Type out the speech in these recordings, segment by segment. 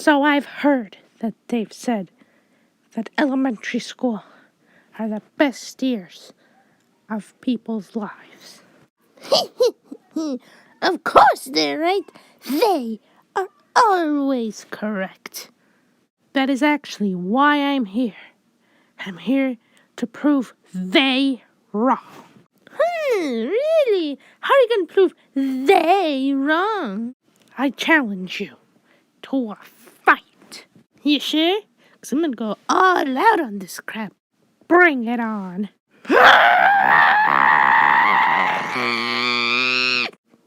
So I've heard that they've said that elementary school are the best years of people's lives. Of course they're right. They are always correct. That is actually why I'm here. I'm here to prove they wrong. Really? How are you going to prove they wrong? I challenge you to a fight. You sure? Because I'm going to go all out on this crap. Bring it on.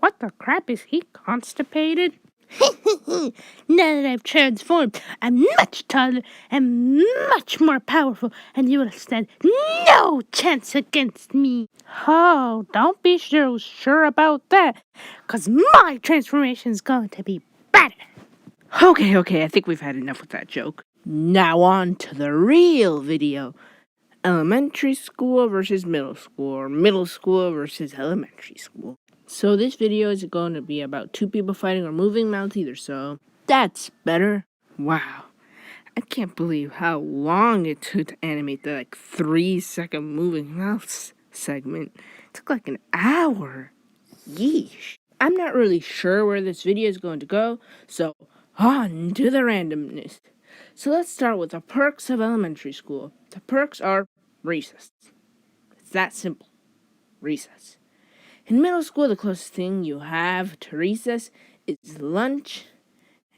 What the crap, is he constipated? Now that I've transformed, I'm much taller and much more powerful, and you will stand no chance against me. Oh, don't be so sure about that, 'Cause my transformation is going to be better. Okay, I think we've had enough with that joke. Now on to the real video. Elementary school versus middle school, or middle school versus elementary school. So this video is going to be about two people fighting or moving mouths either, so that's better. Wow. I can't believe how long it took to animate the 3-second moving mouths segment. It took like an hour. Yeesh. I'm not really sure where this video is going to go, so on to the randomness. So let's start with the perks of elementary school. The perks are recess. It's that simple. Recess. In middle school, the closest thing you have to recess is lunch,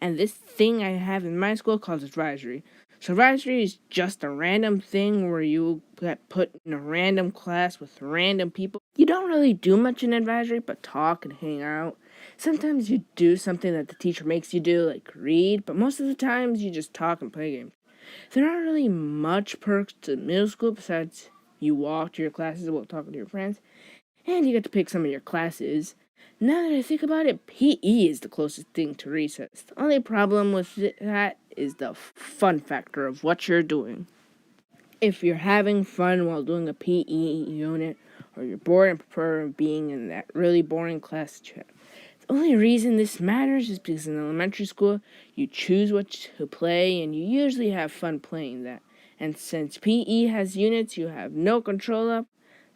and this thing I have in my school called advisory. So advisory is just a random thing where you get put in a random class with random people. You don't really do much in advisory, but talk and hang out. Sometimes you do something that the teacher makes you do, like read, but most of the times you just talk and play games. There aren't really much perks to middle school besides you walk to your classes while talking to your friends, and you get to pick some of your classes. Now that I think about it, PE is the closest thing to recess. The only problem with that is the fun factor of what you're doing. If you're having fun while doing a PE unit, or you're bored and prefer being in that really boring class that you have. The only reason this matters is because in elementary school, you choose what to play, and you usually have fun playing that. And since PE has units you have no control of,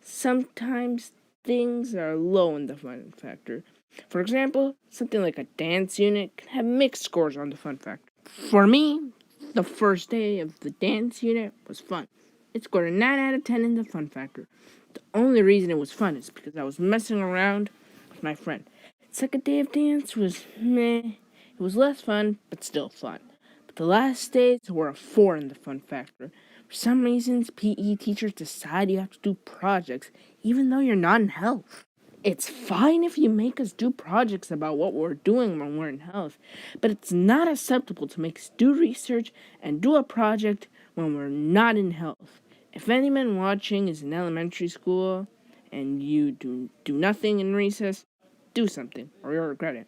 sometimes things are low in the fun factor. For example, something like a dance unit can have mixed scores on the fun factor. For me, the first day of the dance unit was fun. It scored a 9 out of 10 in the fun factor. The only reason it was fun is because I was messing around with my friend. The second day of dance was meh. It was less fun, but still fun. But the last days were a 4 in the fun factor. For some reasons, PE teachers decide you have to do projects, even though you're not in health. It's fine if you make us do projects about what we're doing when we're in health, but it's not acceptable to make us do research and do a project when we're not in health. If anyone watching is in elementary school and you do nothing in recess, do something or you'll regret it.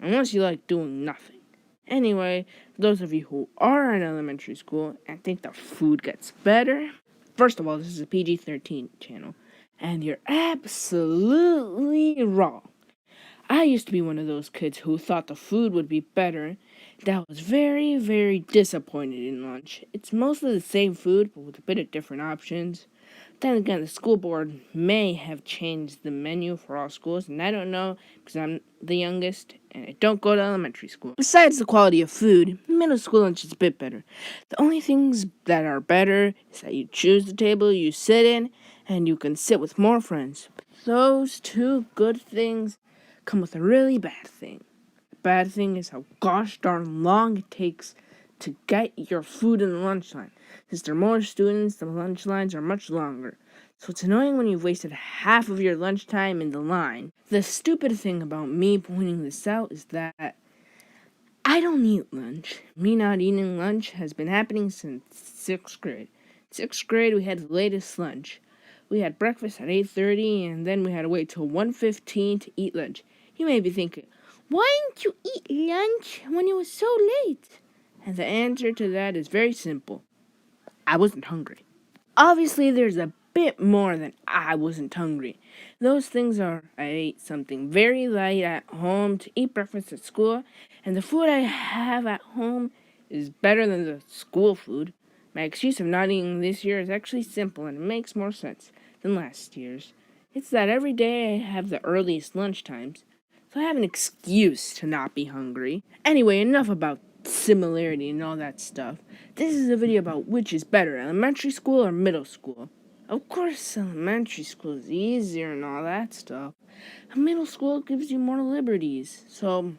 Unless you like doing nothing. Anyway, for those of you who are in elementary school and think the food gets better, first of all, this is a PG-13 channel, and you're absolutely wrong. I used to be one of those kids who thought the food would be better. That was very, very disappointed in lunch. It's mostly the same food, but with a bit of different options. Then again, the school board may have changed the menu for all schools, and I don't know because I'm the youngest and I don't go to elementary school. Besides the quality of food, middle school lunch is a bit better. The only things that are better is that you choose the table you sit in and you can sit with more friends. But those two good things come with a really bad thing. The bad thing is how gosh darn long it takes to get your food in the lunch line. Since there are more students, the lunch lines are much longer. So it's annoying when you've wasted half of your lunchtime in the line. The stupid thing about me pointing this out is that I don't eat lunch. Me not eating lunch has been happening since 6th grade. 6th grade, we had the latest lunch. We had breakfast at 8:30, and then we had to wait till 1:15 to eat lunch. You may be thinking, why didn't you eat lunch when it was so late? And the answer to that is very simple. I wasn't hungry. Obviously, there's a bit more than I wasn't hungry. Those things are, I ate something very light at home to eat breakfast at school, and the food I have at home is better than the school food. My excuse of not eating this year is actually simple and it makes more sense than last year's. It's that every day I have the earliest lunch times, so I have an excuse to not be hungry. Anyway, enough about similarity and all that stuff. This is a video about which is better, elementary school or middle school. Of course, elementary school is easier and all that stuff. Middle school gives you more liberties, so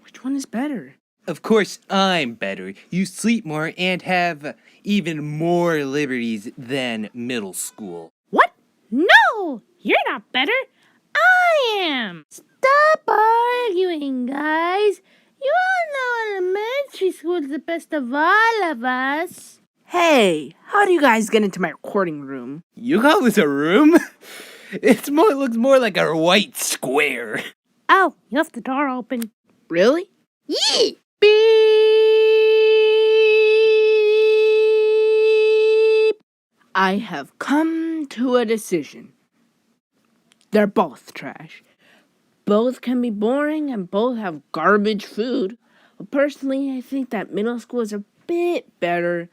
which one is better? Of course, I'm better. You sleep more and have even more liberties than middle school. What? No! You're not better. I am. Stop arguing, guys. You all know elementary school is the best of all of us. Hey, how do you guys get into my recording room? You call this a room? Looks more like a white square. Oh, you left the door open. Really? Yee! Beep! I have come to a decision. They're both trash. Both can be boring and both have garbage food. Well, personally, I think that middle school is a bit better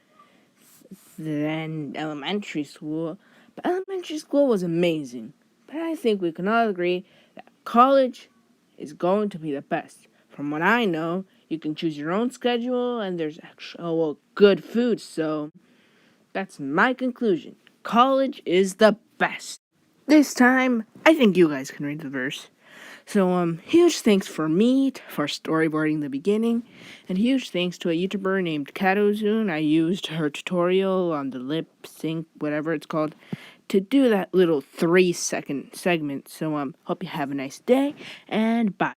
than elementary school. But elementary school was amazing. But I think we can all agree that college is going to be the best. From what I know, you can choose your own schedule and there's actual good food. So that's my conclusion. College is the best. This time, I think you guys can read the verse. So, huge thanks for me for storyboarding the beginning, and huge thanks to a YouTuber named Katozun. I used her tutorial on the lip sync, whatever it's called, to do that little 3-second segment. So, hope you have a nice day, and bye.